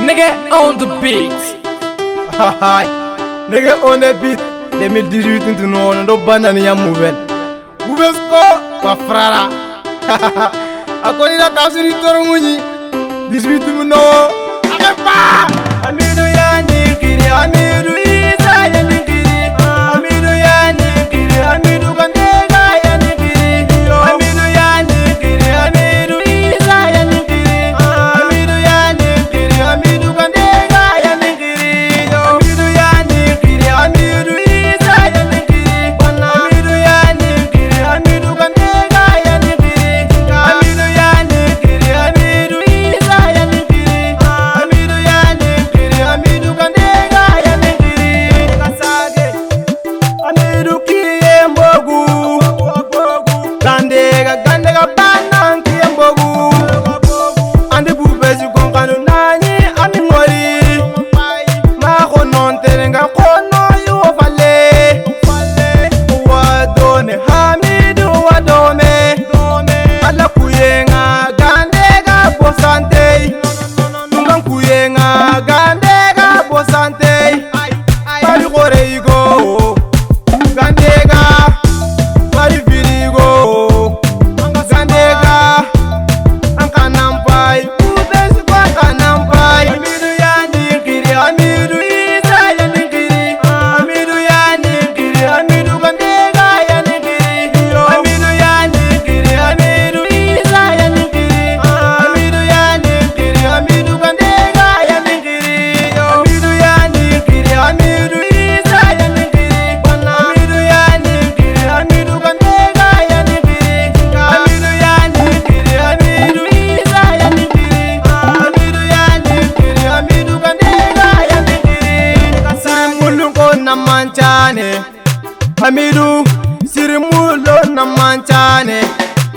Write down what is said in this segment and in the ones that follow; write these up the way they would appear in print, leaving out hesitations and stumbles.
Nigga on the beat. Nigga on the beat. 2018 into no banana ya mouven. Mouven sko wa frara. Akoni na kasuri toro muni. 18 muno. Akepa. Amidu ya nikiri, amidu isa ya nikiri. Amidu ya nikiri, amidu kandega ya nikiri. Amidu ya nikiri, amidu isa ya nikiri. Amidu ya nikiri, amidu kandega ya nikiri. Amidu ya nikiri, amidu isa ya nikiri. Amidu ya nikiri, amidu kandega ya nikiri. Amidu ya nikiri, amidu isa ya nikiri. Amidu ya nikiri, amidu kandega ya nikiri. Kasage amidu kiyembogu. Gandega gandega banan kiyembogu. Andi bubezi konkanu nani amingori. Ma konon terenga kono yuofale. Wadone hamidu wadome. Ala kuyenga gandega bosante. Tungan kuyenga gandega bosante. Bari koreigo gandega. Bari virigo gandega. Ankanampai ubezi kwa kanampai. Amidu ya nikiri, amidu isa ya nikiri. Amidu ya nikiri, amidu gandega ya nikiri. Amidu ya nikiri, amidu isa ya nikiri. Amidu ya nikiri, amidu gandega ya nikiri. Amidu ya nikiri, amidu isa ya nikiri. Amidu ya nikiri, amidu gandega ya nikiri. Amidu ya nikiri, amidu isa ya nikiri. Amidu ya nikiri, amidu gandega ya nikiri. Sirimulungo na manchane. Amidu sirimulo na manchane.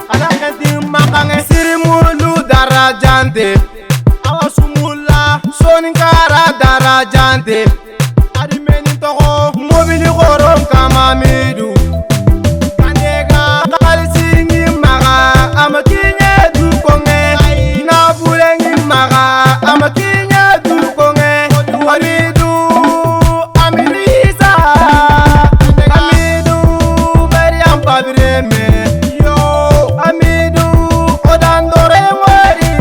Alakati makange sirimulu darajante. Awasumula soninkara darajante. Adimeni toko mobili korom kama amidu. Kandega kalisingi maga amakinye dukonge. Nabulengi maga amakinye dukonge. Amidu amidu isa. Amidu Mariam Babireme. Amidu odandore ngori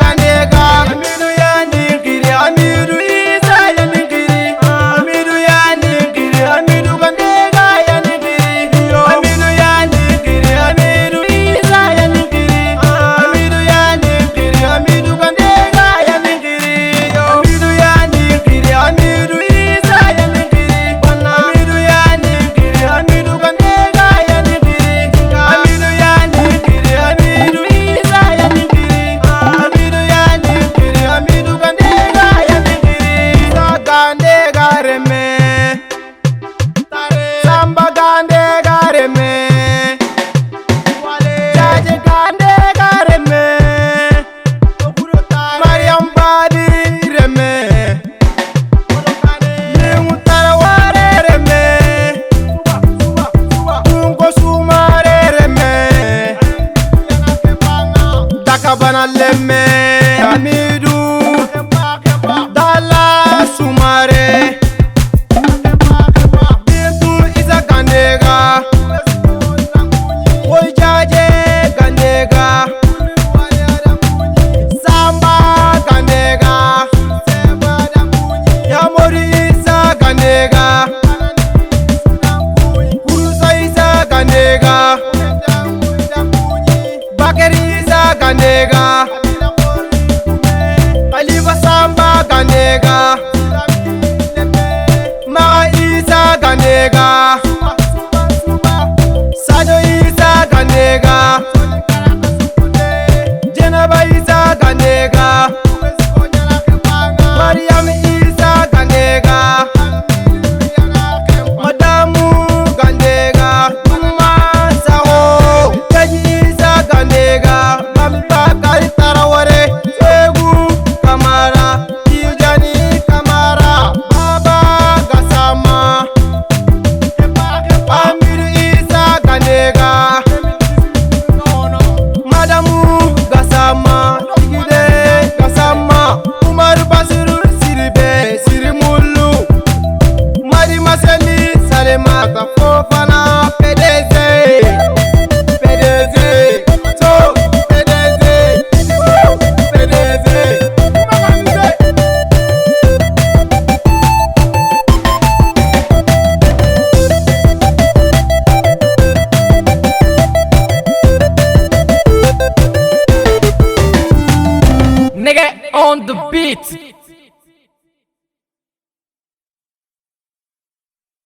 kandega. Amidu ya nikiri, amidu isa ya nikiri. Amidu ya nikiri, amidu kandega ya nikiri. Amidu ya nikiri, amidu isa ya nikiri. Amidu ya nikiri, amidu kandega ya nikiri. Amidu ya nikiri, amidu isa ya nikiri. Amidu ya nikiri, amidu kandega ya nikiri. Amidu ya nikiri, amidu isa ya nikiri. Amidu ya nikiri, amidu kandega ya nikiri. Sa kandega reme. Samba kandega reme. Jaje kandega reme. Mariam Badi reme. Lingu taraware reme. Tungo sumare reme. Dakabana leme. Amidu Dala sumare. Bintu isa kandega. Oy jaje kandega. Samba kandega. Yamori isa kandega. Kurusa isa kandega. Bakeri isa kandega. Khalifa Samba kandega. Maga isa kandega. Sajo isa kandega. Jenaba isa kandega. Mariam isa kandega. Madamu kandega. Mama Saho Kaji isa kandega. Mami Bakari Taraware. Segu Kamara. Tijani Kamara. Baba Gassama. on the beat.